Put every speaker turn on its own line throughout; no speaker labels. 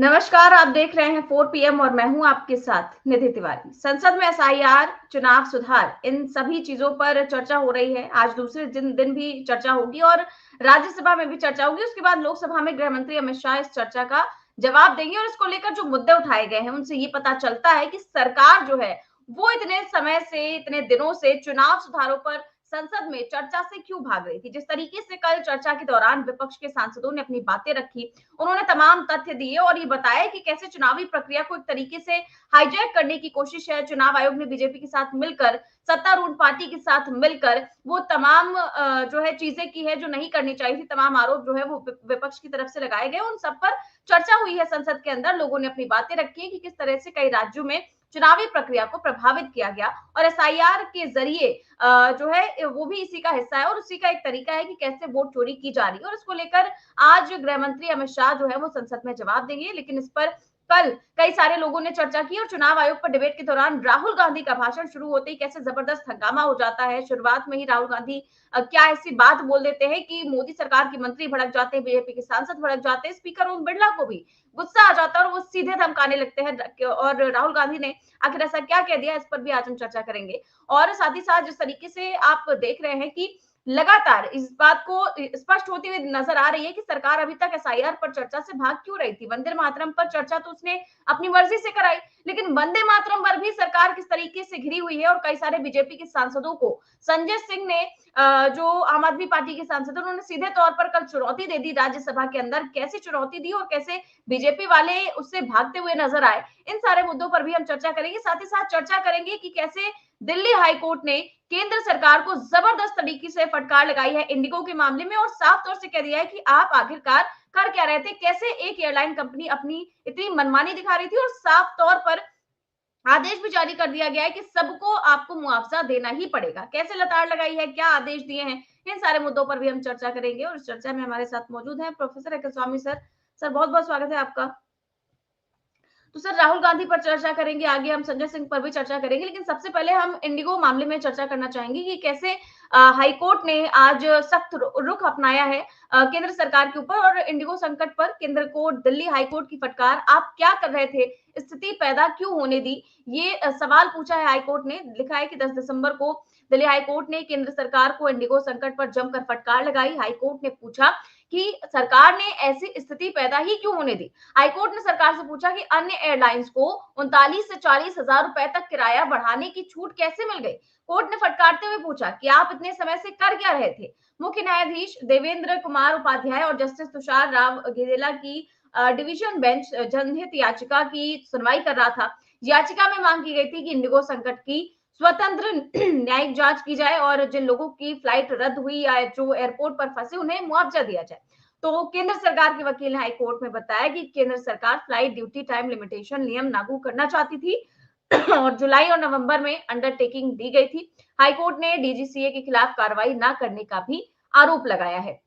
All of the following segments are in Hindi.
नमस्कार, आप देख रहे हैं 4 पीएम और मैं हूं आपके साथ निधि तिवारी। संसद में एसआईआर, चुनाव सुधार, इन सभी चीजों पर चर्चा हो रही है। आज दूसरे दिन भी चर्चा होगी और राज्यसभा में भी चर्चा होगी। उसके बाद लोकसभा में गृह मंत्री अमित शाह इस चर्चा का जवाब देंगे और इसको लेकर जो मुद्दे उठाए गए हैं उनसे ये पता चलता है कि सरकार जो है वो इतने समय से, इतने दिनों से चुनाव सुधारों पर संसद में चर्चा से क्यों भाग रही थी। जिस तरीके से कल चर्चा के दौरान विपक्ष के सांसदों ने अपनी बातें रखी, उन्होंने तमाम तथ्य दिए और ये बताया कि कैसे चुनावी प्रक्रिया को एक तरीके से हाईजैक करने की कोशिश है। चुनाव आयोग ने बीजेपी के साथ मिलकर, सत्तारूढ़ पार्टी के साथ मिलकर वो तमाम जो है चीजें की है जो नहीं करनी चाहिए थी। तमाम आरोप जो है वो विपक्ष की तरफ से लगाए गए, उन सब पर चर्चा हुई है संसद के अंदर। लोगों ने अपनी बातें रखी है कि किस तरह से कई राज्यों में चुनावी प्रक्रिया को प्रभावित किया गया और एसआईआर के जरिए जो है वो भी इसी का हिस्सा है और उसी का एक तरीका है कि कैसे वोट चोरी की जा रही है। और इसको लेकर आज गृह मंत्री अमित शाह जो है वो संसद में जवाब देंगे, लेकिन इस पर कल कई सारे लोगों ने चर्चा की और चुनाव आयोग पर डिबेट के दौरान राहुल गांधी का भाषण शुरू होते ही कैसे जबरदस्त हंगामा हो जाता है। शुरुआत में ही राहुल गांधी क्या ऐसी बात बोल देते हैं कि मोदी सरकार के मंत्री भड़क जाते हैं, बीजेपी के सांसद भड़क जाते हैं, स्पीकर ओम बिरला को भी गुस्सा आ जाता है और वो सीधे धमकाने लगते हैं। और राहुल गांधी ने आखिर ऐसा क्या कह दिया, इस पर भी आज हम चर्चा करेंगे। और साथ ही साथ जिस तरीके से आप देख रहे हैं कि लगातार इस बात को स्पष्ट होती हुई नजर आ रही है कि सरकार अभी तक एसआईआर पर चर्चा से भाग क्यों रही थी। वंदे मातरम पर चर्चा तो उसने अपनी मर्जी से कराई, लेकिन वंदे मातरम पर भी सरकार किस तरीके से घिरी हुई है और कई सारे बीजेपी के सांसदों को संजय सिंह ने जो आम आदमी पार्टी के सांसद, उन्होंने सीधे तौर पर कल चुनौती दे दी राज्यसभा के अंदर। कैसे चुनौती दी और कैसे बीजेपी वाले उससे भागते हुए नजर आए, इन सारे मुद्दों पर भी हम चर्चा करेंगे। साथ ही साथ चर्चा करेंगे कि कैसे दिल्ली हाईकोर्ट ने केंद्र सरकार को जबरदस्त तरीके से फटकार लगाई है इंडिगो के मामले में और साफ तौर से कह दिया है कि आप आखिरकार कर क्या रहे थे। कैसे एक एयरलाइन कंपनी अपनी इतनी मनमानी दिखा रही थी और साफ तौर पर आदेश भी जारी कर दिया गया है कि सबको आपको मुआवजा देना ही पड़ेगा। कैसे लताड़ लगाई है, क्या आदेश दिए हैं, इन सारे मुद्दों पर भी हम चर्चा करेंगे। और इस चर्चा में हमारे साथ मौजूद हैं प्रोफेसर अखिल स्वामी सर। सर बहुत बहुत स्वागत है आपका। तो सर राहुल गांधी पर चर्चा करेंगे, आगे हम संजय सिंह पर भी चर्चा करेंगे, लेकिन सबसे पहले हम इंडिगो मामले में चर्चा करना चाहेंगे कि कैसे हाईकोर्ट ने आज सख्त रुख अपनाया है केंद्र सरकार के ऊपर और इंडिगो संकट पर केंद्र को दिल्ली हाईकोर्ट की फटकार। आप क्या कर रहे थे, स्थिति पैदा क्यों होने दी, ये सवाल पूछा है हाईकोर्ट ने। लिखा है कि 10 दिसंबर को दिल्ली हाईकोर्ट ने केंद्र सरकार को इंडिगो संकट पर जमकर फटकार लगाई। हाईकोर्ट ने पूछा कि सरकार ने ऐसी स्थिति पैदा ही क्यों होने दी। हाईकोर्ट ने सरकार से पूछा कि अन्य एयरलाइंस को 39 से 40 हजार रुपए तक किराया बढ़ाने की छूट कैसे मिल गई। कोर्ट ने फटकारते हुए पूछा कि आप इतने समय से कर क्या रहे थे। मुख्य न्यायाधीश देवेंद्र कुमार उपाध्याय और जस्टिस तुषार राव घेरेला की डिवीजन बेंच जनहित याचिका की सुनवाई कर रहा था। याचिका में मांग की गई थी कि इंडिगो संकट की स्वतंत्र न्यायिक जांच की जाए और जिन लोगों की फ्लाइट रद्द हुई या जो एयरपोर्ट पर फंसे उन्हें मुआवजा दिया जाए। तो केंद्र सरकार के वकील ने हाईकोर्ट में बताया कि केंद्र सरकार फ्लाइट ड्यूटी टाइम लिमिटेशन नियम लागू करना चाहती थी और जुलाई और नवंबर में अंडरटेकिंग दी गई थी। हाईकोर्ट ने डीजीसीए के खिलाफ कार्रवाई न करने का भी आरोप लगाया है।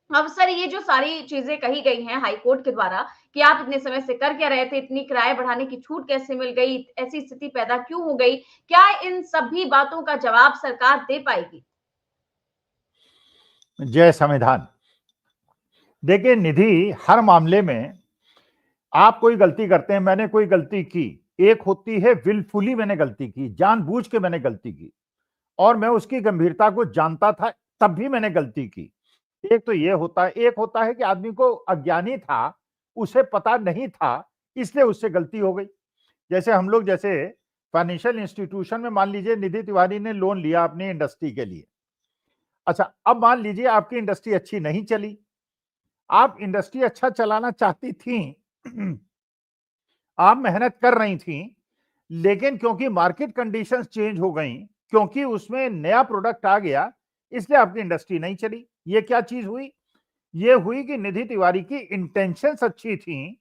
अब सर ये जो सारी चीजें कही गई हैं हाईकोर्ट के द्वारा कि आप इतने समय से कर क्या रहे थे, इतनी किराए बढ़ाने की छूट कैसे मिल गई, ऐसी स्थिति पैदा क्यों हो गई, क्या इन सभी बातों का जवाब सरकार दे पाएगी?
जय संविधान। देखिए निधि, हर मामले में आप कोई गलती करते हैं, मैंने कोई गलती की, एक होती है विलफुली मैंने गलती की, जानबूझ के मैंने गलती की और मैं उसकी गंभीरता को जानता था तब भी मैंने गलती की। एक तो ये होता है, एक होता है कि आदमी को अज्ञानी था, उसे पता नहीं था, इसलिए उससे गलती हो गई। जैसे हम लोग जैसे फाइनेंशियल इंस्टीट्यूशन में मान लीजिए निधि तिवारी ने लोन लिया अपनी इंडस्ट्री के लिए। अच्छा, अब मान लीजिए आपकी इंडस्ट्री अच्छी नहीं चली, आप इंडस्ट्री अच्छा चलाना चाहती थी, आप मेहनत कर रही थी, लेकिन क्योंकि मार्केट कंडीशंस चेंज हो गई, क्योंकि उसमें नया प्रोडक्ट आ गया, इसलिए आपकी इंडस्ट्री नहीं चली। ये क्या चीज हुई? ये हुई कि निधि तिवारी की इंटेंशंस अच्छी थी,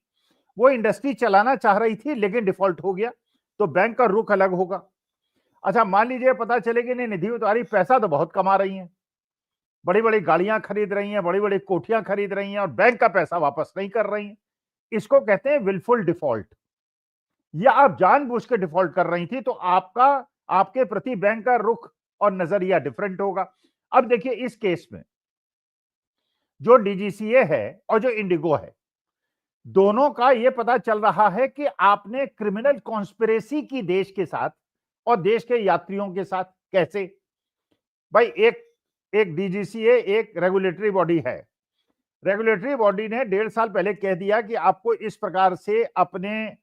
वो इंडस्ट्री चलाना चाह रही थी, लेकिन डिफॉल्ट हो गया, तो बैंक का रुख अलग होगा। अच्छा, मान लीजिए पता चले कि नहीं, निधि तिवारी पैसा तो बहुत कमा रही हैं, बड़ी बड़ी गाड़ियां खरीद रही हैं, बड़ी बड़ी कोठियां खरीद रही हैं और बैंक का पैसा वापस नहीं कर रही हैं। इसको कहते हैं विलफुल डिफॉल्ट। या आप जानबूझ के डिफॉल्ट कर रही थी, तो आपका आपके प्रति बैंक का रुख और नजरिया डिफरेंट होगा। अब देखिए इस केस में जो डीजीसीए है और जो इंडिगो है, दोनों का ये पता चल रहा है कि आपने क्रिमिनल कॉन्स्पिरेसी की देश के साथ और देश के यात्रियों के साथ। कैसे? भाई एक एक डीजीसीए एक रेगुलेटरी बॉडी है। रेगुलेटरी बॉडी ने 1.5 साल पहले कह दिया कि आपको इस प्रकार से अपने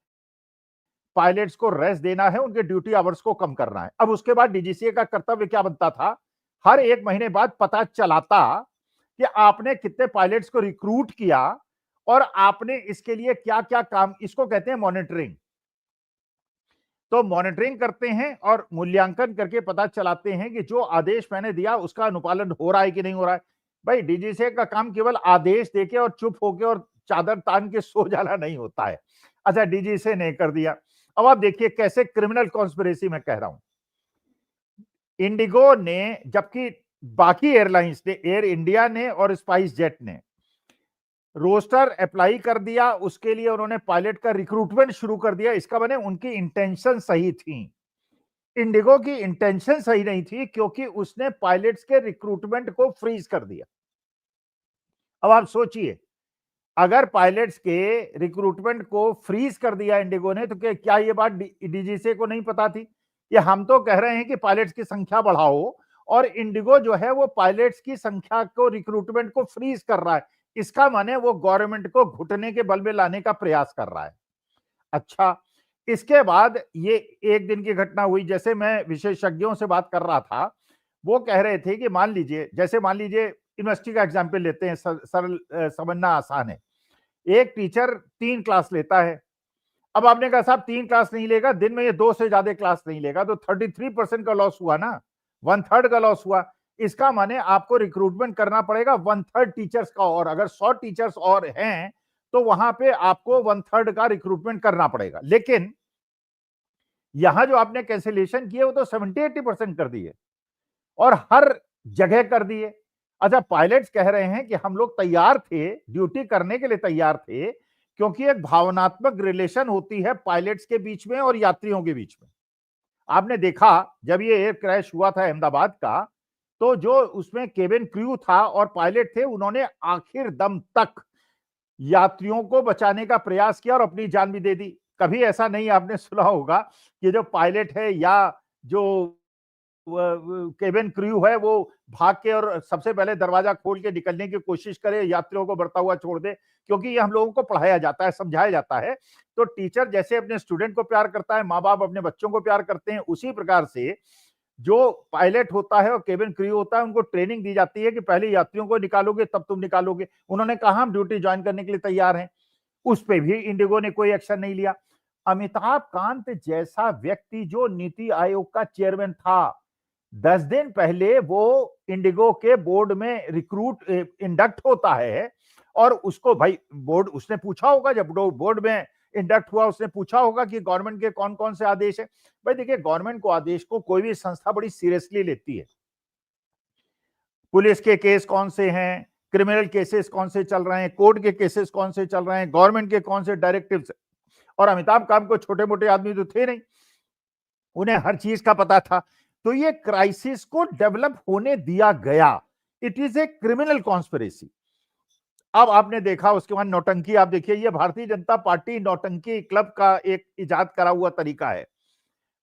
पायलट्स को रेस्ट देना है, उनके ड्यूटी आवर्स को कम करना है। अब उसके बाद डीजीसीए का कर्तव्य क्या बनता था? हर 1 महीने बाद पता चलाता कि आपने कितने पायलट्स को रिक्रूट किया और आपने इसके लिए क्या क्या काम, इसको कहते हैं मॉनिटरिंग। तो मॉनिटरिंग करते हैं और मूल्यांकन करके पता चलाते हैं कि जो आदेश मैंने दिया उसका अनुपालन हो रहा है कि नहीं हो रहा है। भाई डीजीसीए का काम केवल आदेश देके और चुप होके और चादर तान के सो जाना नहीं होता है। अच्छा, डीजीसीए ने कर दिया। अब आप देखिए कैसे क्रिमिनल कॉन्स्पिरेसी मैं कह रहा हूं। इंडिगो ने, जबकि बाकी एयरलाइंस ने, एयर इंडिया ने और स्पाइस जेट ने रोस्टर अप्लाई कर दिया, उसके लिए उन्होंने पायलट का रिक्रूटमेंट शुरू कर दिया। इसका माने उनकी इंटेंशन सही थी। इंडिगो की इंटेंशन सही नहीं थी क्योंकि उसने पायलट्स के रिक्रूटमेंट को फ्रीज कर दिया। अब आप सोचिए, अगर पायलट्स के रिक्रूटमेंट को फ्रीज कर दिया इंडिगो ने, तो क्या ये बात डीजीसीए को नहीं पता थी कि हम तो कह रहे हैं कि पायलट्स की संख्या बढ़ाओ और इंडिगो जो है वो पायलट्स की संख्या को, रिक्रूटमेंट को फ्रीज कर रहा है। इसका माने वो गवर्नमेंट को घुटने के बल में लाने का प्रयास कर रहा है। अच्छा, इसके बाद ये एक दिन की घटना हुई। जैसे मैं विशेषज्ञों से बात कर रहा था, वो कह रहे थे कि मान लीजिए यूनिवर्सिटी का एग्जाम्पल लेते हैं, सरल समझना आसान है। एक टीचर 3 क्लास लेता है। अब आपने कहा साहब 3 क्लास नहीं लेगा, दिन में ये 2 से ज्यादा क्लास नहीं लेगा, तो 33% का लॉस हुआ ना, 1/3 का लॉस हुआ। इसका माने आपको रिक्रूटमेंट करना पड़ेगा 1/3 टीचर्स का, और अगर 100 टीचर्स और हैं तो वहां पे आपको 1/3 का रिक्रूटमेंट करना पड़ेगा। लेकिन यहां जो आपने कैंसिलेशन किए वो तो 70-80% कर दिए और हर जगह कर दिए। अच्छा, पायलट्स कह रहे हैं कि हम लोग तैयार थे, ड्यूटी करने के लिए तैयार थे, क्योंकि एक भावनात्मक रिलेशन होती है पायलट्स के बीच में और यात्रियों के बीच में। आपने देखा जब ये एयर क्रैश हुआ था अहमदाबाद का, तो जो उसमें केबिन क्रू था और पायलट थे, उन्होंने आखिर दम तक यात्रियों को बचाने का प्रयास किया और अपनी जान भी दे दी। कभी ऐसा नहीं आपने सुना होगा कि जो पायलट है या जो केबिन क्रू है वो भाग के और सबसे पहले दरवाजा खोल के निकलने की कोशिश करे, यात्रियों को बढ़ता हुआ छोड़ दे, क्योंकि ये हम लोगों को पढ़ाया जाता है, समझाया जाता है। तो टीचर जैसे अपने स्टूडेंट को प्यार करता है, माँ बाप अपने बच्चों को प्यार करते हैं, उसी प्रकार से जो पायलट होता है और केबिन क्रू होता है, उनको ट्रेनिंग दी जाती है कि पहले यात्रियों को निकालोगे तब तुम निकालोगे। उन्होंने कहा हम ड्यूटी ज्वाइन करने के लिए तैयार हैं। उस पे भी इंडिगो ने कोई एक्शन नहीं लिया। अमिताभ कांत जैसा व्यक्ति जो नीति आयोग का चेयरमैन था, 10 दिन पहले वो इंडिगो के बोर्ड में रिक्रूट इंडक्ट होता है और उसको भाई बोर्ड, उसने पूछा होगा, जब बोर्ड में इंडक्ट हुआ उसने पूछा होगा कि गवर्नमेंट के कौन कौन से आदेश है। भाई देखिए, गवर्नमेंट को आदेश को कोई भी संस्था बड़ी सीरियसली लेती है। पुलिस के केस कौन से हैं, क्रिमिनल केसेस कौन से चल रहे हैं, कोर्ट के केसेस कौन से चल रहे हैं, गवर्नमेंट के कौन से डायरेक्टिव्स। और अमिताभ कांत को छोटे मोटे आदमी तो थे नहीं, उन्हें हर चीज का पता था। तो ये क्राइसिस को डेवलप होने दिया गया। It is a criminal conspiracy. अब आपने देखा उसके बाद नौटंकी। आप देखिए, ये भारतीय जनता पार्टी नौटंकी क्लब का एक इजाद करा हुआ तरीका है।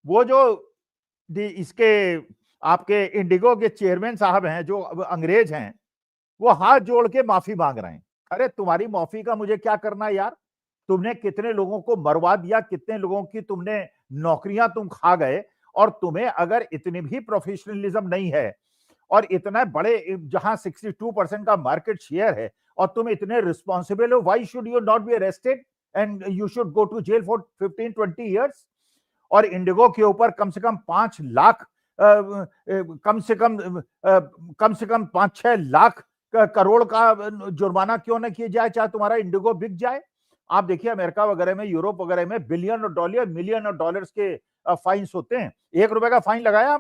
वो जो इसके आपके इंडिगो के चेयरमैन साहब हैं, जो अंग्रेज हैं, वो हाथ जोड़ के माफी मांग रहे हैं। अरे तुम्हारी माफी का मुझे क्या करना यार, तुमने कितने लोगों को मरवा दिया, कितने लोगों की तुमने नौकरियां तुम खा गए, और तुम्हें अगर इतनी भी प्रोफेशनलिज्म नहीं है और इतना बड़े जहां 62% का मार्केट शेयर है और तुम इतने रिस्पॉन्सिबल हो, why should you not be arrested and you should go to jail for 15-20 years. और इंडिगो के ऊपर कम से कम 5 लाख कम से कम 5-6 लाख करोड़ का जुर्माना क्यों न किया जाए, चाहे तुम्हारा इंडिगो बिक जाए। आप देखिए अमेरिका वगैरह में, यूरोप वगैरह में बिलियन डॉलर, मिलियन डॉलर्स के फाइन्स होते हैं। 1 रुपए का फाइन लगाया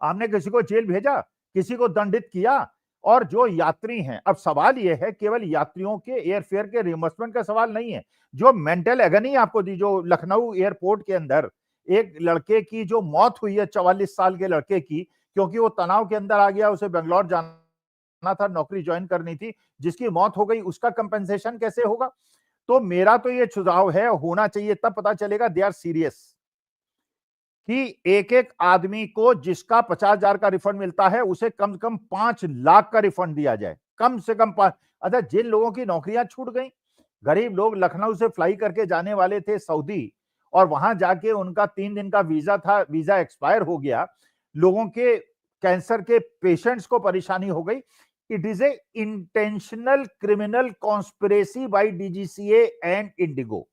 आपने किसी को जेल भेजा, किसी को दंडित किया। और जो यात्री हैं, अब सवाल यह है, केवल यात्रियों के एयरफेयर के रिइंबर्समेंट का सवाल नहीं है, जो मेंटल एगनी आपको दी, जो लखनऊ एयरपोर्ट के अंदर एक लड़के की जो मौत हुई है, 44 साल के लड़के की, क्योंकि वो तनाव के अंदर आ गया, उसे बेंगलोर जाना जाना था, नौकरी ज्वाइन करनी थी, जिसकी मौत हो गई उसका कंपेंसेशन कैसे होगा? तो मेरा तो ये सुझाव है, होना चाहिए, तब पता चलेगा दे आर सीरियस, कि एक एक आदमी को जिसका 50,000 का रिफंड मिलता है उसे कम से कम 5 लाख का रिफंड दिया जाए, कम से कम 5। अच्छा, जिन लोगों की नौकरियां छूट गई, गरीब लोग लखनऊ से फ्लाई करके जाने वाले थे सऊदी, और वहां जाके उनका 3 दिन का वीजा था, वीजा एक्सपायर हो गया, लोगों के कैंसर के पेशेंट्स को परेशानी हो गई। It is a intentional criminal conspiracy by DGCA and IndiGo.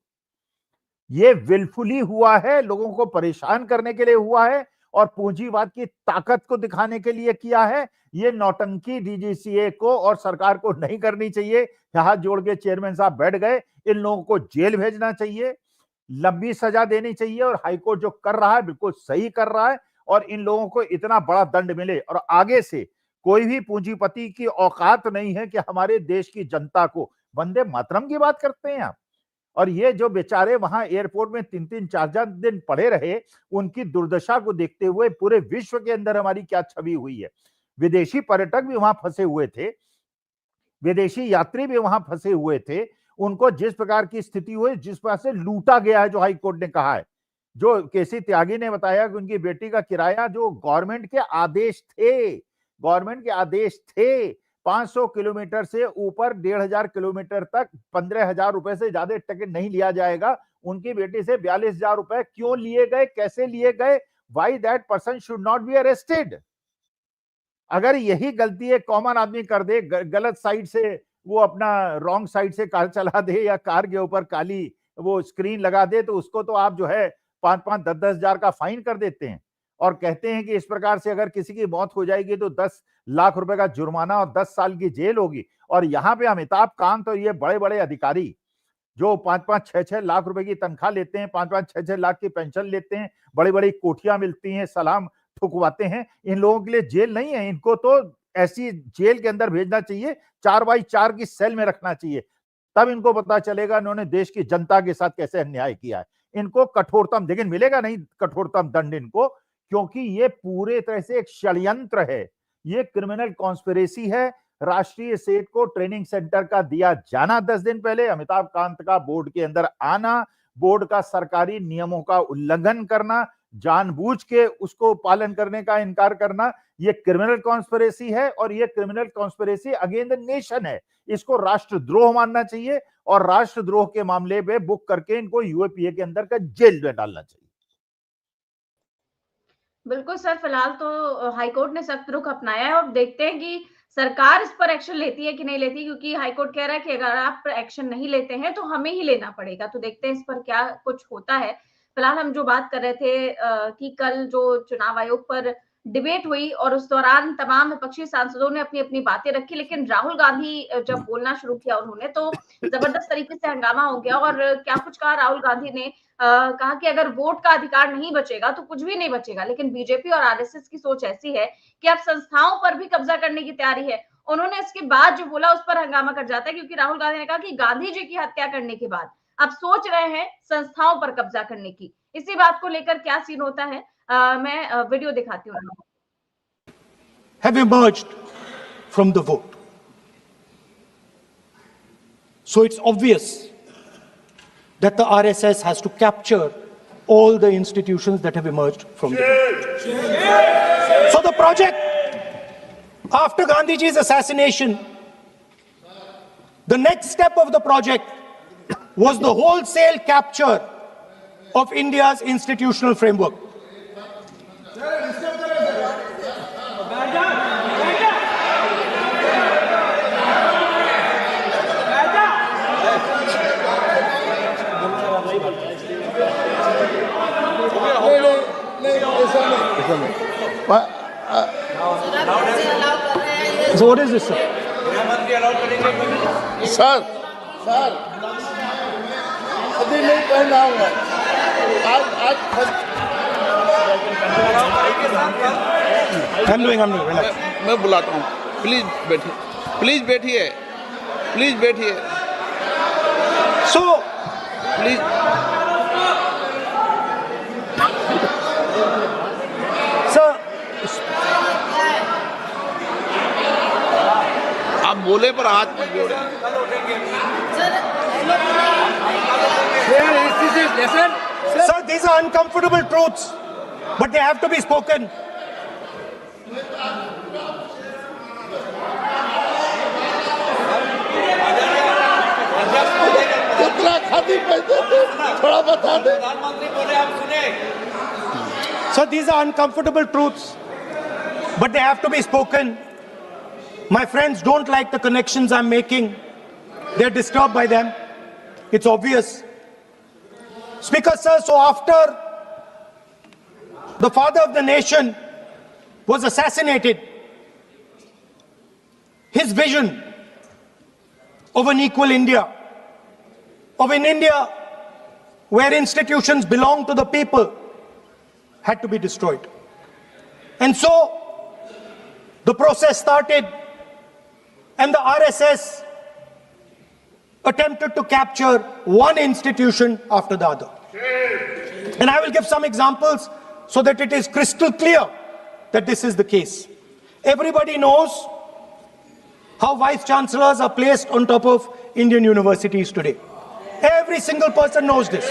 ये विलफुली हुआ है, लोगों को परेशान करने के लिए हुआ है और पूंजीवाद की ताकत को दिखाने के लिए किया है। ये नौटंकी डीजीसीए को और सरकार को नहीं करनी चाहिए। हाथ जोड़ के चेयरमैन साहब बैठ गए, इन लोगों को जेल भेजना चाहिए, लंबी सजा देनी चाहिए, और हाईकोर्ट जो कर रहा है बिल्कुल सही कर रहा है, और इन लोगों को इतना बड़ा दंड मिले। और आगे से कोई भी पूंजीपति की औकात नहीं है कि हमारे देश की जनता को, वंदे मातरम की बात करते हैं आप, और ये जो बेचारे वहां एयरपोर्ट में 3-3 4-4 दिन पड़े रहे, उनकी दुर्दशा को देखते हुए पूरे विश्व के अंदर हमारी क्या छवि हुई है। विदेशी पर्यटक भी वहां फंसे हुए थे, विदेशी यात्री भी वहां फंसे हुए थे, उनको जिस प्रकार की स्थिति हुई, जिस प्रकार से लूटा गया है, जो हाई कोर्ट ने कहा है, जो केसी त्यागी ने बताया कि उनकी बेटी का किराया जो गवर्नमेंट के आदेश थे, गवर्नमेंट के आदेश थे, 500 किलोमीटर से ऊपर 1,500 किलोमीटर तक 15,000 रुपए से ज्यादा टिकट नहीं लिया जाएगा। उनकी बेटी से 42,000 रुपए क्यों लिए गए, कैसे लिए गए? Why that person should not be arrested. अगर यही गलती एक कॉमन आदमी कर दे, गलत साइड से वो अपना रॉन्ग साइड से कार चला दे, या कार के ऊपर काली वो स्क्रीन लगा दे, तो उसको तो आप जो है 5-5, 10-10 हजार का फाइन कर देते हैं, और कहते हैं कि इस प्रकार से अगर किसी की मौत हो जाएगी तो 10 लाख रुपए का जुर्माना और 10 साल की जेल होगी। और यहाँ पे अमिताभ कांत और ये बड़े बड़े अधिकारी जो 5-5, 6-6 लाख रुपए की तनख्वाह लेते हैं, 5-5, 6-6 लाख की पेंशन लेते हैं, बड़ी बड़ी कोठियां मिलती हैं, सलाम ठुकवाते हैं, इन लोगों के लिए जेल नहीं है। इनको तो ऐसी जेल के अंदर भेजना चाहिए, 4x4 की सेल में रखना चाहिए, तब इनको पता चलेगा इन्होंने देश की जनता के साथ कैसे अन्याय किया है। इनको कठोरतम, लेकिन मिलेगा नहीं कठोरतम दंड इनको, क्योंकि ये पूरे तरह से एक षड्यंत्र है, ये क्रिमिनल कॉन्स्पिरेसी है। राष्ट्रीय सेठ को ट्रेनिंग सेंटर का दिया जाना 10 दिन पहले, अमिताभ कांत का बोर्ड के अंदर आना, बोर्ड का सरकारी नियमों का उल्लंघन करना, जानबूझ के उसको पालन करने का इनकार करना, ये क्रिमिनल कॉन्स्पिरेसी है, और ये criminal conspiracy against the nation है। इसको राष्ट्रद्रोह मानना चाहिए, और राष्ट्रद्रोह के मामले में बुक करके इनको यूएपीए के अंदर का जेल में डालना चाहिए।
बिल्कुल सर, फिलहाल तो हाईकोर्ट ने सख्त रुख अपनाया है, और देखते हैं कि सरकार इस पर एक्शन लेती है कि नहीं लेती, क्योंकि हाईकोर्ट कह रहा है कि अगर आप एक्शन नहीं लेते हैं तो हमें ही लेना पड़ेगा। तो देखते हैं इस पर क्या कुछ होता है। फिलहाल हम जो बात कर रहे थे कि कल जो चुनाव आयोग पर डिबेट हुई, और उस दौरान तमाम विपक्षी सांसदों ने अपनी अपनी बातें रखी, लेकिन राहुल गांधी जब बोलना शुरू किया उन्होंने, तो जबरदस्त तरीके से हंगामा हो गया। और क्या कुछ कहा राहुल गांधी ने, कहा कि अगर वोट का अधिकार नहीं बचेगा तो कुछ भी नहीं बचेगा, लेकिन बीजेपी और आरएसएस की सोच ऐसी है कि अब संस्थाओं पर भी कब्जा करने की तैयारी है। उन्होंने इसके बाद जो बोला उस पर हंगामा कर जाता है, क्योंकि राहुल गांधी ने कहा कि गांधी जी की हत्या करने के बाद अब सोच रहे हैं संस्थाओं पर कब्जा करने की। इसी बात को लेकर क्या सीन होता है, मैं वीडियो दिखाती हूँ।
Have emerged from the vote. So it's obvious that the RSS has to capture all the institutions that have emerged from the vote. So the project after Gandhiji's assassination, the next step of the project was the wholesale capture of India's institutional framework. So what is this, sir?
Sir अभी नहीं पहना हुआ
I'm doing.
मैं बुलाता हूँ, प्लीज बैठिए, प्लीज बैठिए, प्लीज बैठिए।
So
प्लीज
sir,
बोले पर हाथ मत जोड़े।
Sir, these are uncomfortable truths, but they have to be spoken.
कितना खाती पैसे थे, थोड़ा बता दे।
Sir, these are uncomfortable truths, but they have to be spoken. My friends don't like the connections I'm making. They're disturbed by them. It's obvious. Speaker, sir, so after the father of the nation was assassinated, his vision of an equal India, of an India where institutions belong to the people, had to be destroyed. And so the process started, and the RSS attempted to capture one institution after the other. And I will give some examples so that it is crystal clear that this is the case. Everybody knows how vice chancellors are placed on top of Indian universities today. Every single person knows this.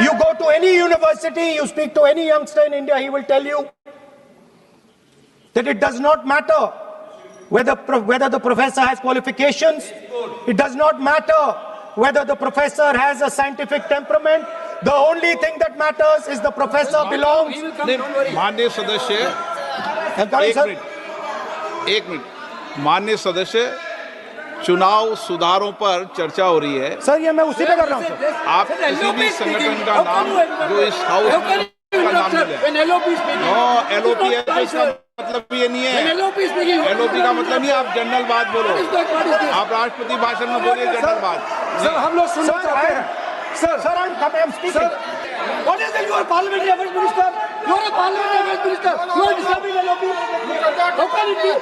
You go to any university, you speak to any youngster in India, he will tell you that it does not matter whether the professor has qualifications, it does not matter whether the professor has a scientific temperament. The only thing that matters is the professor belongs.
माननीय सदस्य, एक मिनट, माननीय सदस्य, चुनाव सुधारों पर चर्चा हो रही है।
सर, ये मैं उसी पे कर रहा हूँ।
आप किसी भी संगठन का नाम जो इस हाउस का नाम ले, LOP है तो इसका मतलब ये नहीं है। LOP का मतलब नहीं, आप जनरल बात बोलो। आप राष्ट्रपति भाषण में बोलिए जनरल बात।
सर, हम लोग सुनना चाहते हैं। Sir, I'm speaking.
What is it? You are parliamentary affairs minister. You are a parliamentary affairs minister. You are disturbing LOP. How can it be?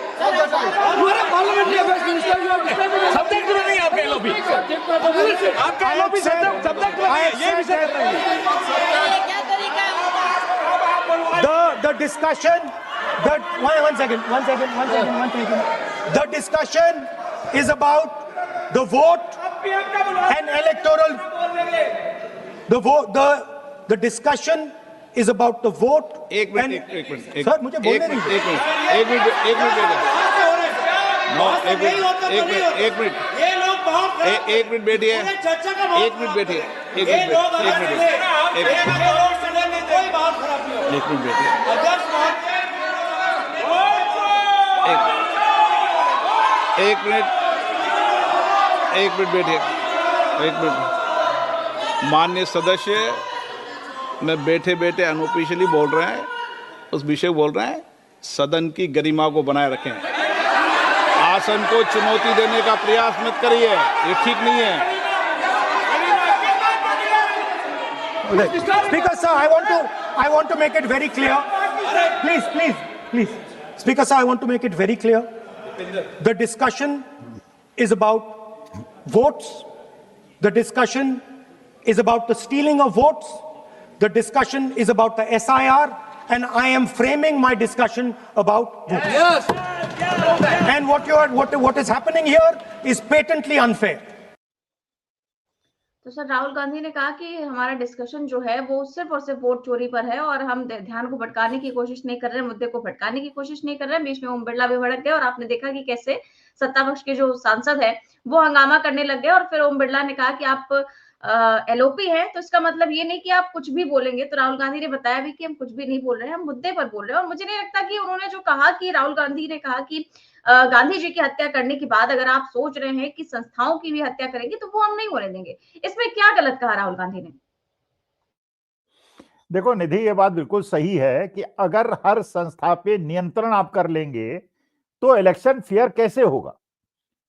You are a parliamentary affairs minister. You are disturbing LOP. Subject में नहीं आपका LOP. आपका LOP subject में नहीं है. ये विषय कर रहे हैं.
The discussion. One second. The discussion is about the vote and electoral. The discussion is about the vote.
एक मिनट
सर, मुझे बोलने नहीं।
एक मिनट बैठिए। माननीय सदस्य, मैं बैठे बैठे अनऑफिशियली बोल रहे हैं, उस विषय बोल रहे हैं। सदन की गरिमा को बनाए रखें। आसन को चुनौती देने का प्रयास मत करिए, ये ठीक नहीं है।
Speaker sir, I want to make it very clear. Please. Speaker sir, I want to make it very clear. The discussion is about votes. The discussion is about the stealing of votes. The discussion is about the SIR, and I am framing my discussion about votes.
Yes.
And what is happening here is patently unfair.
तो सर, राहुल गांधी ने कहा कि हमारा डिस्कशन जो है वो सिर्फ और सिर्फ वोट चोरी पर है और हम ध्यान को भटकाने की कोशिश नहीं कर रहे हैं, मुद्दे को भटकाने की कोशिश नहीं कर रहे हैं। बीच में ओम बिरला भी भड़क गए और आपने देखा कि कैसे सत्ता पक्ष के जो सांसद है वो हंगामा करने लग गए। और फिर ओम बिरला ने कहा कि आप LOP है तो इसका मतलब ये नहीं कि आप कुछ भी बोलेंगे। तो राहुल गांधी ने बताया भी कि हम कुछ भी नहीं बोल रहे हैं, हम मुद्दे पर बोल रहे हैं। और मुझे नहीं लगता कि उन्होंने जो कहा कि राहुल गांधी ने कहा कि गांधी जी की हत्या करने के बाद अगर आप सोच रहे हैं कि संस्थाओं की भी हत्या करेंगे तो वो हम नहीं होने देंगे, इसमें क्या गलत कहा राहुल गांधी ने?
देखो निधि, ये बात बिल्कुल सही है कि अगर हर संस्था पे नियंत्रण आप कर लेंगे तो इलेक्शन फेयर कैसे होगा।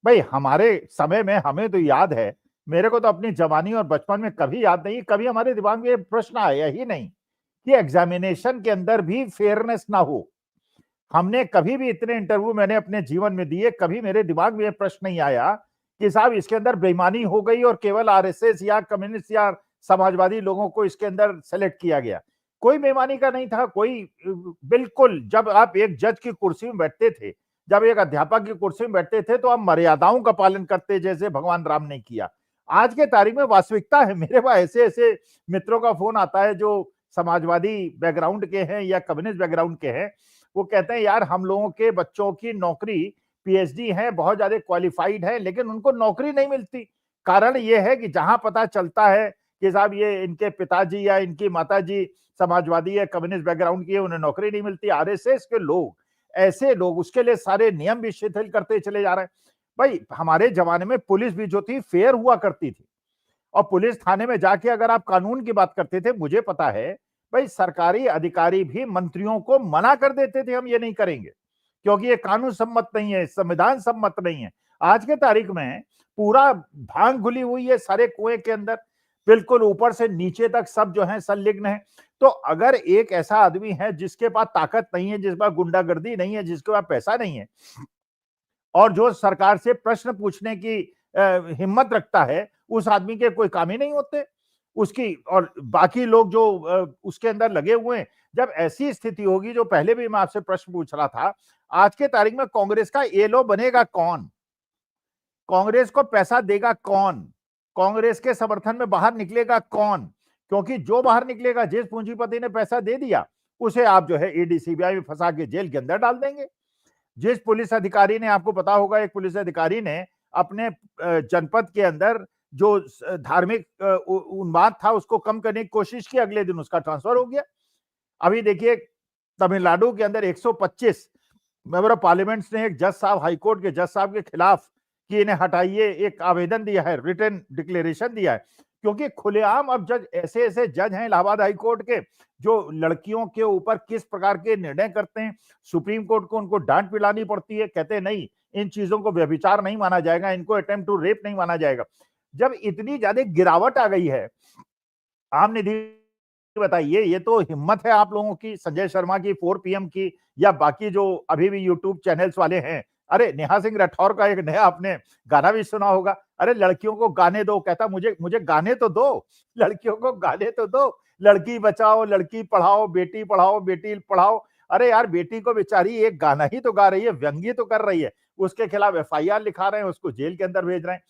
भाई, हमारे समय में हमें तो याद है, मेरे को तो अपनी जवानी और बचपन में कभी याद नहीं, कभी हमारे दिमाग में ये प्रश्न आया ही नहीं कि एग्जामिनेशन के अंदर भी फेयरनेस ना हो। हमने कभी भी इतने इंटरव्यू मैंने अपने जीवन में दिए, कभी मेरे दिमाग में ये प्रश्न नहीं आया कि साहब इसके अंदर बेईमानी हो गई और केवल RSS या कम्युनिस्ट या समाजवादी लोगों को इसके अंदर सेलेक्ट किया गया। कोई बेईमानी का नहीं था, कोई बिल्कुल। जब आप एक जज की कुर्सी में बैठते थे, जब एक अध्यापक की कुर्सी में बैठते थे तो हम मर्यादाओं का पालन करते जैसे भगवान राम ने किया। आज के तारीख में वास्तविकता है, मेरे पास ऐसे ऐसे मित्रों का फोन आता है जो समाजवादी बैकग्राउंड के हैं या कम्युनिस्ट बैकग्राउंड के हैं। वो कहते हैं यार हम लोगों के बच्चों की नौकरी पीएचडी है, बहुत ज्यादा क्वालिफाइड है, लेकिन उनको नौकरी नहीं मिलती। कारण ये है कि जहां पता चलता है कि साहब ये इनके पिताजी या इनकी माताजी समाजवादी या कम्युनिस्ट बैकग्राउंड की है, उन्हें नौकरी नहीं मिलती। आरएसएस के लोग, ऐसे लोग उसके लिए सारे नियम भी शिथिल करते चले जा रहे हैं। भाई हमारे जमाने में पुलिस भी जो थी फेयर हुआ करती थी, और पुलिस थाने में जाके अगर आप कानून की बात करते थे, मुझे पता है भाई सरकारी अधिकारी भी मंत्रियों को मना कर देते थे हम ये नहीं करेंगे क्योंकि ये कानून सम्मत नहीं है, संविधान सम्मत नहीं है। आज के तारीख में पूरा भांग घुली हुई है सारे कुएं के अंदर, बिल्कुल ऊपर से नीचे तक सब जो है संलिग्न है। तो अगर एक ऐसा आदमी है जिसके पास ताकत नहीं है, जिसके पास गुंडागर्दी नहीं है, जिसके पास पैसा नहीं है, और जो सरकार से प्रश्न पूछने की हिम्मत रखता है, उस आदमी के कोई काम ही नहीं होते उसकी, और बाकी लोग जो उसके अंदर लगे हुए हैं। जब ऐसी स्थिति होगी, जो पहले भी मैं आपसे प्रश्न पूछ रहा था, आज के तारीख में कांग्रेस का एलो बनेगा कौन? कांग्रेस को पैसा देगा कौन? कांग्रेस के समर्थन में बाहर निकलेगा कौन? क्योंकि जो बाहर निकलेगा, जिस पूंजीपति ने पैसा दे दिया उसे आप जो है ईडी सीबीआई में फंसा के जेल के अंदर डाल देंगे। जिस पुलिस अधिकारी ने, आपको पता होगा, एक पुलिस अधिकारी ने अपने जनपद के अंदर जो धार्मिक उन्माद था उसको कम करने की कोशिश की, अगले दिन उसका ट्रांसफर हो गया। अभी देखिए तमिलनाडु के अंदर 125 मेंबर ऑफ पार्लियामेंट ने एक जज साहब, हाईकोर्ट के जज साहब के खिलाफ कि इन्हें हटाइए, एक आवेदन दिया है, रिटन डिक्लेरेशन दिया है, क्योंकि खुलेआम अब जज, ऐसे ऐसे जज हैं इलाहाबाद हाईकोर्ट के जो लड़कियों के ऊपर किस प्रकार के निर्णय करते हैं। सुप्रीम कोर्ट को उनको डांट पिलानी पड़ती है, कहते हैं नहीं इन चीजों को व्यभिचार नहीं माना जाएगा, इनको अटेम्प्ट टू रेप नहीं माना जाएगा। जब इतनी ज्यादा गिरावट आ गई है, आम निधि बताइए, ये तो हिम्मत है आप लोगों की, संजय शर्मा की, 4 PM की, या बाकी जो अभी भी यूट्यूब चैनल्स वाले हैं। अरे नेहा सिंह राठौर का एक नया आपने गाना भी सुना होगा, अरे लड़कियों को गाने दो, कहता मुझे गाने तो दो, लड़कियों को गाने तो दो, लड़की बचाओ लड़की पढ़ाओ, बेटी पढ़ाओ बेटी पढ़ाओ। अरे यार बेटी को बेचारी एक गाना ही तो गा रही है, व्यंग्य तो कर रही है, उसके खिलाफ FIR लिखा रहे हैं, उसको जेल के अंदर भेज रहे हैं।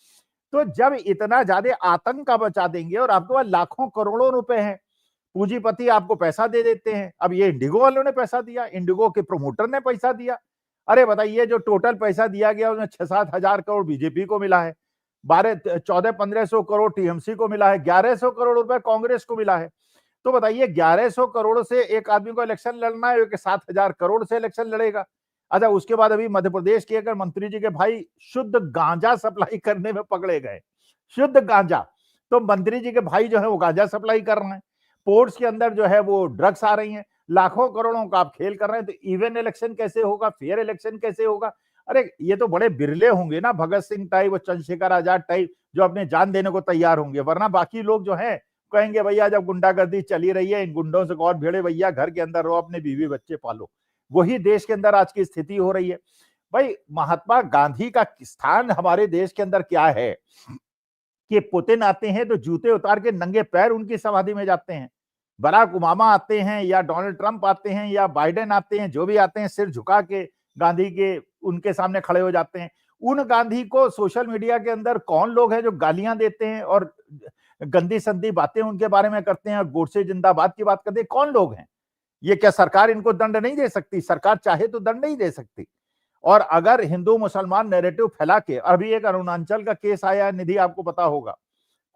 तो जब इतना ज्यादा आतंक का बचा देंगे और आपके पास लाखों करोड़ों रुपए हैं, पूंजीपति आपको पैसा दे देते हैं। अब ये इंडिगो वालों ने पैसा दिया, इंडिगो के प्रमोटर ने पैसा दिया। अरे बताइए जो टोटल पैसा दिया गया उसमें 6-7 हजार करोड़ बीजेपी को मिला है, 1400-1500 करोड़ TMC को मिला है, 1100 करोड़ रुपए कांग्रेस को मिला है। तो बताइए 1100 करोड़ से एक आदमी को इलेक्शन लड़ना है, 7,000 करोड़ से इलेक्शन लड़ेगा। अच्छा उसके बाद अभी मध्य प्रदेश के अगर मंत्री जी के भाई शुद्ध गांजा सप्लाई करने में पकड़े गए, शुद्ध गांजा, तो मंत्री जी के भाई जो है वो गांजा सप्लाई कर रहे हैं, पोर्ट्स के अंदर जो है वो ड्रग्स आ रही हैं, लाखों करोड़ों का आप खेल कर रहे हैं। तो इवन इलेक्शन कैसे होगा, फेयर इलेक्शन कैसे होगा? अरे ये तो बड़े बिरले होंगे ना, भगत सिंह टाइप और चंद्रशेखर आजाद टाइप, जो अपने जान देने को तैयार होंगे, वरना बाकी लोग जो है कहेंगे भैया जब गुंडागर्दी चली रही है, इन गुंडों से और भिड़े भैया, घर के अंदर रहो, अपने बीवी बच्चे पालो। वही देश के अंदर आज की स्थिति हो रही है। भाई महात्मा गांधी का स्थान हमारे देश के अंदर क्या है कि पुतिन आते हैं तो जूते उतार के नंगे पैर उनकी समाधि में जाते हैं, बराक ओबामा आते हैं या डोनाल्ड ट्रंप आते हैं या बाइडेन आते हैं, जो भी आते हैं सिर झुका के गांधी के उनके सामने खड़े हो जाते हैं। उन गांधी को सोशल मीडिया के अंदर कौन लोग हैं जो गालियां देते हैं और गंदी संदी बातें उनके बारे में करते हैं और गोडसे जिंदाबाद की बात करते हैं? कौन लोग हैं ये? क्या सरकार इनको दंड नहीं दे सकती? सरकार चाहे तो दंड नहीं दे सकती। और अगर हिंदू मुसलमान नैरेटिव फैला के, अभी एक अरुणाचल का केस आया है, निधि आपको पता होगा,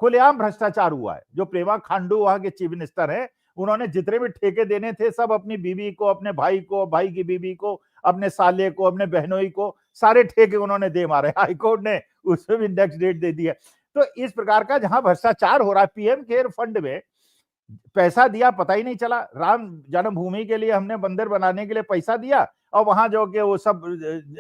खुलेआम भ्रष्टाचार हुआ है। जो प्रेमा खांडू वहां के चीफ मिनिस्टर हैं, उन्होंने जितने भी ठेके देने थे सब अपनी बीवी को, अपने भाई को, भाई की बीवी को, अपने साले को, अपने बहनोई को, सारे ठेके उन्होंने दे मारे। हाईकोर्ट ने उसमें भी नेक्स्ट डेट दे दिया। तो इस प्रकार का जहां भ्रष्टाचार हो रहा है, PM केयर फंड में पैसा दिया पता ही नहीं चला, राम जन्मभूमि के लिए हमने मंदिर बनाने के लिए पैसा दिया और वहां जो कि वो सब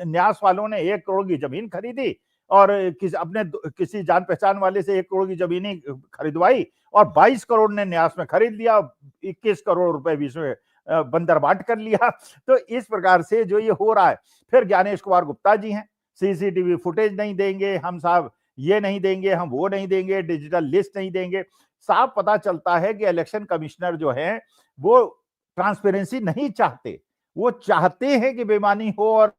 न्यास वालों ने 1 करोड़ की जमीन खरीदी और किसी जान पहचान वाले से 1 करोड़ की जमीन खरीदवाई और 22 करोड़ ने न्यास में खरीद लिया, 21 करोड़ रुपए भी इसमें बंदर बांट कर लिया। तो इस प्रकार से जो ये हो रहा है। फिर ज्ञानेश कुमार गुप्ता जी हैं, CCTV फुटेज नहीं देंगे हम साहब, ये नहीं देंगे हम, वो नहीं देंगे, डिजिटल लिस्ट नहीं देंगे। साफ पता चलता है कि इलेक्शन कमिश्नर जो है वो ट्रांसपेरेंसी नहीं चाहते, वो चाहते हैं कि बेईमानी हो और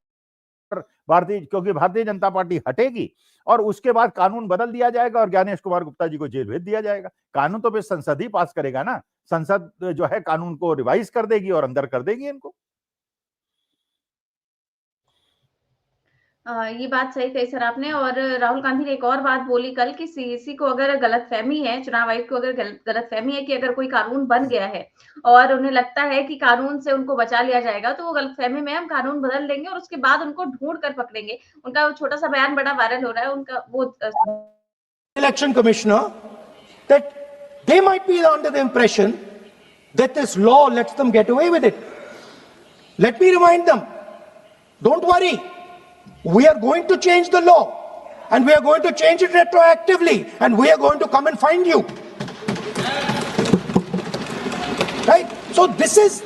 क्योंकि भारतीय जनता पार्टी हटेगी और उसके बाद कानून बदल दिया जाएगा और ज्ञानेश कुमार गुप्ता जी को जेल भेज दिया जाएगा। कानून तो फिर संसद ही पास करेगा ना, संसद जो है कानून को रिवाइज कर देगी और अंदर कर देगी इनको।
ये बात सही कही सर आपने। और राहुल गांधी ने एक और बात बोली कल कि सीईसी को अगर गलतफहमी है, चुनाव आयोग को अगर गलतफहमी है कि अगर कोई कानून बन गया है और उन्हें लगता है कि कानून से उनको बचा लिया जाएगा, तो वो गलतफहमी में हम कानून बदल देंगे और उसके बाद उनको ढूंढ कर पकड़ेंगे। उनका छोटा सा बयान बड़ा वायरल हो रहा है। उनका वो
Election Commissioner that they might be under the impression that this law lets them get away with it. Let me remind them, don't worry. We are going to change the law and we are going to change it retroactively and we are going to come and find you. Right? So this is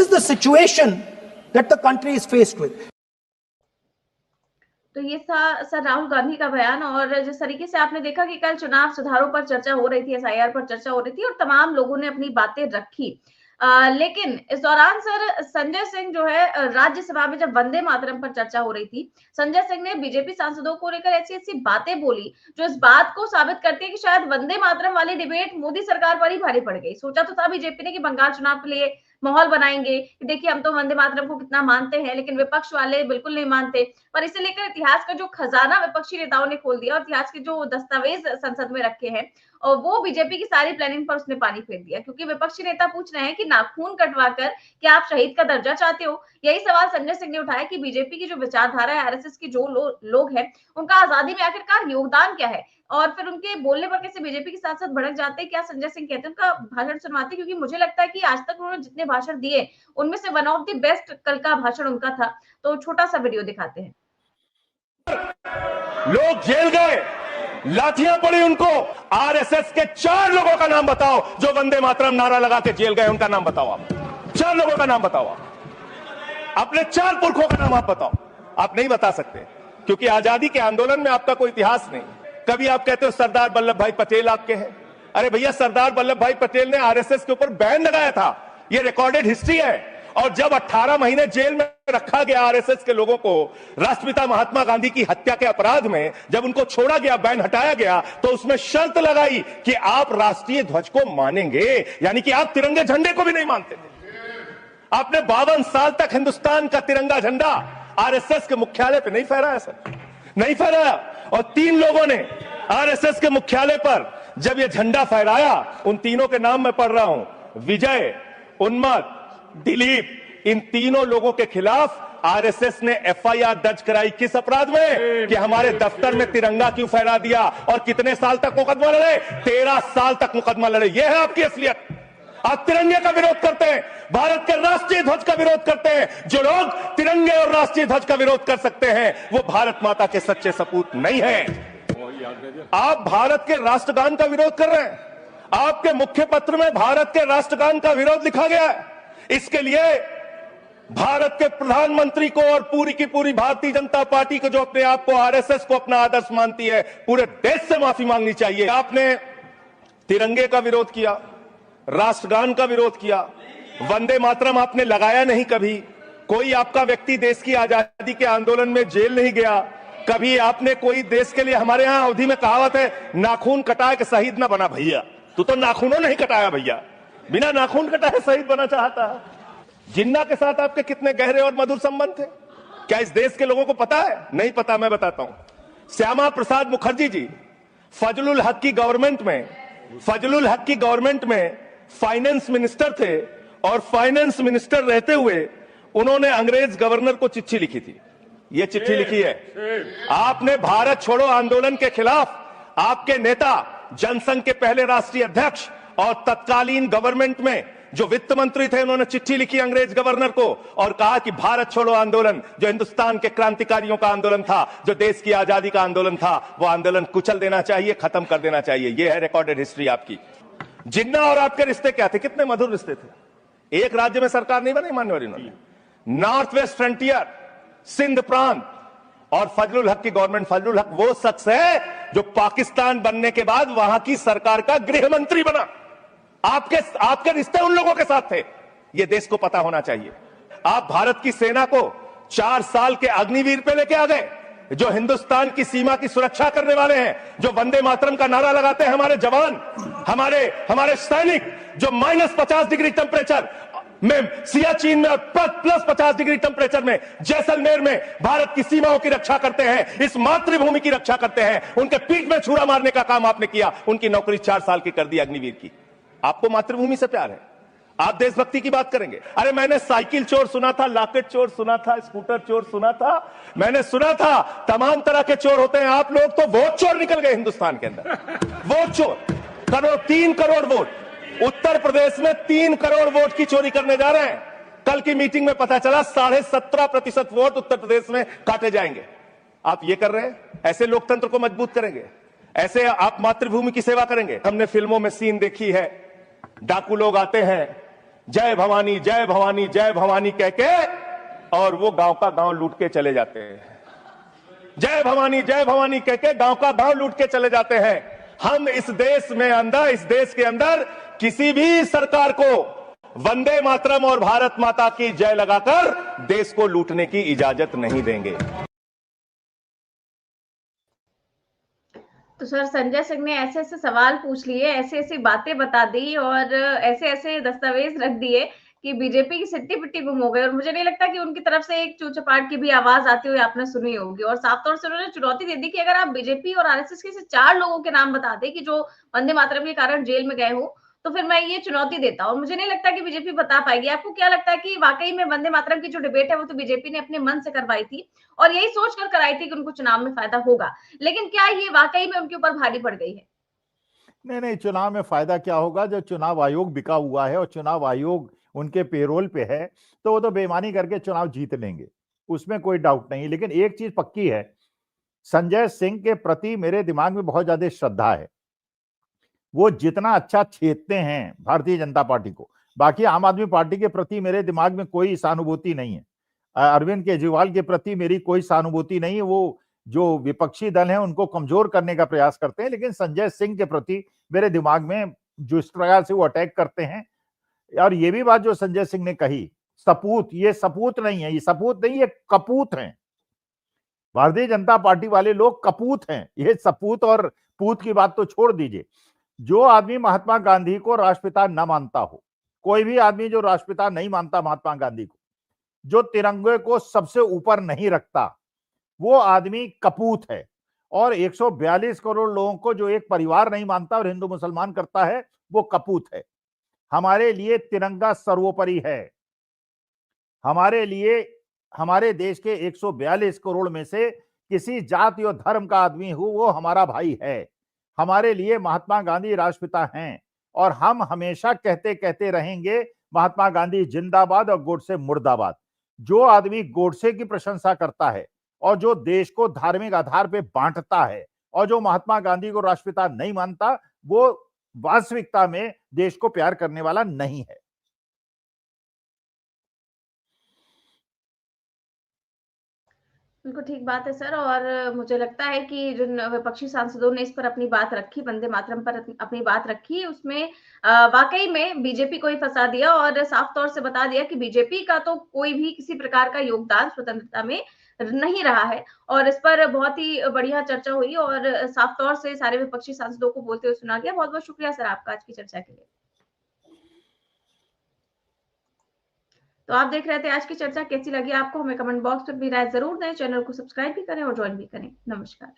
the situation that the country is faced with.
तो ये था सर राहुल गांधी का बयान। और जिस तरीके से आपने देखा कि कल चुनाव सुधारों पर चर्चा हो रही थी, एसआईआर पर चर्चा हो रही थी और तमाम लोगों ने अपनी बातें रखी, लेकिन इस दौरान सर संजय सिंह जो है राज्यसभा में जब वंदे मातरम पर चर्चा हो रही थी, संजय सिंह ने बीजेपी सांसदों को लेकर ऐसी ऐसी बातें बोली जो इस बात को साबित करती है कि शायद वंदे मातरम वाली डिबेट मोदी सरकार पर ही भारी पड़ गई। सोचा तो था बीजेपी ने कि बंगाल चुनाव के लिए माहौल बनाएंगे, देखिए हम तो वंदे मातरम को कितना मानते हैं, लेकिन विपक्ष वाले बिल्कुल नहीं मानते। पर इसे लेकर इतिहास का जो खजाना विपक्षी नेताओं ने खोल दिया और इतिहास के जो दस्तावेज संसद में रखे हैं और वो बीजेपी की सारी प्लानिंग पर उसने पानी फेर दिया। क्योंकि विपक्षी नेता पूछ रहे हैं कि नाखून कटवाकर क्या आप शहीद का दर्जा चाहते हो? यही सवाल संजय सिंह ने उठाया कि बीजेपी की जो विचारधारा है, आरएसएस की जो लोग हैं, उनका आजादी में आखिरकार योगदान क्या है? और फिर उनके बोलने पर कैसे बीजेपी के साथ साथ भड़क जाते हैं, क्या संजय सिंह कहते हैं? उनका भाषण सुनवाते, क्योंकि मुझे लगता है कि आज तक उन्होंने जितने भाषण दिए उनमें से वन ऑफ द बेस्ट कल का भाषण उनका था। तो छोटा सा वीडियो दिखाते हैं।
लोग जेल गए, लाठियां पड़ी उनको। आरएसएस के 4 लोगों का नाम बताओ जो वंदे मातरम नारा लगा के जेल गए, उनका नाम बताओ आप। 4 लोगों का नाम बताओ आप, अपने 4 पुरखों का नाम आप बताओ। आप नहीं बता सकते क्योंकि आजादी के आंदोलन में आपका कोई इतिहास नहीं। कभी आप कहते हो सरदार वल्लभ भाई पटेल आपके हैं। अरे भैया, सरदार वल्लभ भाई पटेल ने आरएसएस के ऊपर बैन लगाया था, यह रिकॉर्डेड हिस्ट्री है। और जब 18 महीने जेल में रखा गया आरएसएस के लोगों को राष्ट्रपिता महात्मा गांधी की हत्या के अपराध में, जब उनको छोड़ा गया, बैन हटाया गया, तो उसमें शर्त लगाई कि आप राष्ट्रीय ध्वज को मानेंगे, यानी कि आप तिरंगे झंडे को भी नहीं मानते थे। आपने 52 साल तक हिंदुस्तान का तिरंगा झंडा आरएसएस के मुख्यालय पर नहीं फहराया सर, नहीं फहराया। और 3 लोगों ने आरएसएस के मुख्यालय पर जब यह झंडा फहराया, उन तीनों के नाम मैं पढ़ रहा हूं, विजय, उन्मत्त, दिलीप, इन तीनों लोगों के खिलाफ आरएसएस ने एफआईआर दर्ज कराई। किस अपराध में? कि हमारे दफ्तर में तिरंगा क्यों फहरा दिया। और कितने साल तक मुकदमा लड़े? 13 साल तक मुकदमा लड़े। यह है आपकी असलियत। आप तिरंगे का विरोध करते हैं, भारत के राष्ट्रीय ध्वज का विरोध करते हैं। जो लोग तिरंगे और राष्ट्रीय ध्वज का विरोध कर सकते हैं वो भारत माता के सच्चे सपूत नहीं है। आप भारत के राष्ट्रगान का विरोध कर रहे हैं। आपके मुख्य पत्र में भारत के राष्ट्रगान का विरोध लिखा गया है। इसके लिए भारत के प्रधानमंत्री को और पूरी की पूरी भारतीय जनता पार्टी को, जो अपने आप को आरएसएस को अपना आदर्श मानती है, पूरे देश से माफी मांगनी चाहिए। आपने तिरंगे का विरोध किया, राष्ट्रगान का विरोद किया, वंदे मातरम आपने लगाया नहीं कभी। कोई आपका व्यक्ति देश की आजादी के आंदोलन में जेल नहीं गया। कभी आपने कोई देश के लिए, हमारे यहां अवधि में कहावत है, नाखून कटाए के शहीद ना बना भैया। तू तो नाखूनों नहीं कटाया भैया, बिना नाखून कटाए शहीद बना चाहता है। जिन्ना के साथ आपके कितने गहरे और मधुर संबंध थे, क्या इस देश के लोगों को पता है? नहीं पता, मैं बताता हूं। श्यामा प्रसाद मुखर्जी जी फजलुल हक की गवर्नमेंट में फाइनेंस मिनिस्टर थे और फाइनेंस मिनिस्टर रहते हुए उन्होंने अंग्रेज गवर्नर को चिट्ठी लिखी थी। यह चिट्ठी लिखी है। आपने भारत छोड़ो आंदोलन के खिलाफ आपके नेता, जनसंघ के पहले राष्ट्रीय अध्यक्ष और तत्कालीन गवर्नमेंट में जो वित्त मंत्री थे, उन्होंने चिट्ठी लिखी अंग्रेज गवर्नर को और कहा कि भारत छोड़ो आंदोलन, जो हिंदुस्तान के क्रांतिकारियों का आंदोलन था, जो देश की आजादी का आंदोलन था, वो आंदोलन कुचल देना चाहिए, खत्म कर देना चाहिए। यह है रिकॉर्डेड हिस्ट्री आपकी। जिन्ना और आपके रिश्ते क्या थे? कितने मधुर रिश्ते थे। एक राज्य में सरकार नहीं बनाई माननीय इन्होंने। नॉर्थ वेस्ट फ्रंटियर, सिंध प्रांत और फजलुल हक की गवर्नमेंट। फजलुल हक वो शख्स है जो पाकिस्तान बनने के बाद वहां की सरकार का गृह मंत्री बना। आपके रिश्ते उन लोगों के साथ थे, यह देश को पता होना चाहिए। आप भारत की सेना को 4 साल के अग्निवीर पे लेके आ गए, जो हिंदुस्तान की सीमा की सुरक्षा करने वाले हैं, जो वंदे मातरम का नारा लगाते हैं हमारे जवान, हमारे सैनिक, जो -50 डिग्री टेम्परेचर में सियाचिन में और प्लस 50 डिग्री टेम्परेचर में जैसलमेर में भारत की सीमाओं की रक्षा करते हैं, इस मातृभूमि की रक्षा करते हैं, उनके पीठ में छुरा मारने का काम आपने किया, उनकी नौकरी 4 साल की कर दी अग्निवीर की। आपको मातृभूमि से प्यार है, आप देशभक्ति की बात करेंगे। अरे मैंने साइकिल चोर सुना था, लॉकेट चोर सुना था, स्कूटर चोर सुना था, मैंने सुना था तमाम तरह के चोर होते हैं। आप लोग तो वोट चोर निकल गए हिंदुस्तान के अंदर, वोट चोर। 3 करोड़ वोट उत्तर प्रदेश में 3 करोड़ वोट की चोरी करने जा रहे हैं। कल की मीटिंग में पता चला 17.5% वोट उत्तर प्रदेश में काटे जाएंगे। आप ये कर रहे हैं, ऐसे लोकतंत्र को मजबूत करेंगे? ऐसे आप मातृभूमि की सेवा करेंगे? हमने फिल्मों में सीन देखी है, डाकू लोग आते हैं, जय भवानी जय भवानी जय भवानी कह के, और वो गांव का गांव लूट के चले जाते हैं। जय भवानी कह के गांव का गांव लूट के चले जाते हैं। हम इस देश के अंदर किसी भी सरकार को वंदे मातरम और भारत माता की जय लगाकर देश को लूटने की इजाजत नहीं देंगे।
तो सर, संजय सिंह ने ऐसे ऐसे सवाल पूछ लिए, ऐसे ऐसी बातें बता दी और ऐसे ऐसे दस्तावेज रख दिए कि बीजेपी की सिट्टी पिट्टी गुम हो गई। और मुझे नहीं लगता कि उनकी तरफ से एक चूचपाट की भी आवाज आती हुई आपने सुनी होगी। और साफ तौर से उन्होंने चुनौती दे दी कि अगर आप बीजेपी और आरएसएस के 4 लोगों के नाम बता दें कि जो वंदे मातरम के कारण जेल में गए हो, तो फिर मैं ये चुनौती देता हूँ। मुझे नहीं लगता कि बीजेपी बता पाएगी। आपको क्या लगता है कि वाकई में वंदे मातरम की जो डिबेट है वो तो बीजेपी ने अपने मन से करवाई थी और यही सोचकर कराई थी कि उनको चुनाव में फायदा होगा, लेकिन क्या ये वाकई में उनके ऊपर भारी पड़ गई है?
नहीं, चुनाव में फायदा क्या होगा? जब चुनाव आयोग बिका हुआ है और चुनाव आयोग उनके पेरोल पे है, तो वो तो बेईमानी करके चुनाव जीत लेंगे, उसमें कोई डाउट नहीं। लेकिन एक चीज पक्की है, संजय सिंह के प्रति मेरे दिमाग में बहुत ज्यादा श्रद्धा है। वो जितना अच्छा छेदते हैं भारतीय जनता पार्टी को, बाकी आम आदमी पार्टी के प्रति मेरे दिमाग में कोई सहानुभूति नहीं है, अरविंद केजरीवाल के प्रति मेरी कोई सहानुभूति नहीं है। वो जो विपक्षी दल हैं उनको कमजोर करने का प्रयास करते हैं, लेकिन संजय सिंह के प्रति मेरे दिमाग में जो इस प्रकार से वो अटैक करते हैं। और ये भी बात जो संजय सिंह ने कही, सपूत, ये सपूत नहीं है, ये सपूत नहीं, ये कपूत हैं। भारतीय जनता पार्टी वाले लोग कपूत हैं, ये सपूत और पूत की बात तो छोड़ दीजिए। जो आदमी महात्मा गांधी को राष्ट्रपिता न मानता हो, कोई भी आदमी जो राष्ट्रपिता नहीं मानता महात्मा गांधी को, जो तिरंगे को सबसे ऊपर नहीं रखता, वो आदमी कपूत है। और 142 करोड़ लोगों को जो एक परिवार नहीं मानता और हिंदू मुसलमान करता है, वो कपूत है। हमारे लिए तिरंगा सर्वोपरि है। हमारे लिए, हमारे देश के 142 करोड़ में से किसी जाति और धर्म का आदमी हो, वो हमारा भाई है। हमारे लिए महात्मा गांधी राष्ट्रपिता हैं और हम हमेशा कहते कहते रहेंगे, महात्मा गांधी जिंदाबाद और गोडसे मुर्दाबाद। जो आदमी गोडसे की प्रशंसा करता है और जो देश को धार्मिक आधार पे बांटता है और जो महात्मा गांधी को राष्ट्रपिता नहीं मानता, वो वास्तविकता में देश को प्यार करने वाला नहीं है।
बिल्कुल ठीक बात है सर। और मुझे लगता है कि जिन विपक्षी सांसदों ने इस पर अपनी बात रखी, वंदे मातरम पर अपनी बात रखी, उसमें वाकई में बीजेपी को ही फंसा दिया और साफ तौर से बता दिया कि बीजेपी का तो कोई भी किसी प्रकार का योगदान स्वतंत्रता में नहीं रहा है। और इस पर बहुत ही बढ़िया चर्चा हुई और साफ तौर से सारे विपक्षी सांसदों को बोलते हुए सुना गया। बहुत बहुत शुक्रिया सर आपका आज की चर्चा के लिए। तो आप देख रहे थे आज की चर्चा। कैसी लगी आपको? हमें कमेंट बॉक्स पर भी राय जरूर दें। चैनल को सब्सक्राइब भी करें और ज्वाइन भी करें। नमस्कार।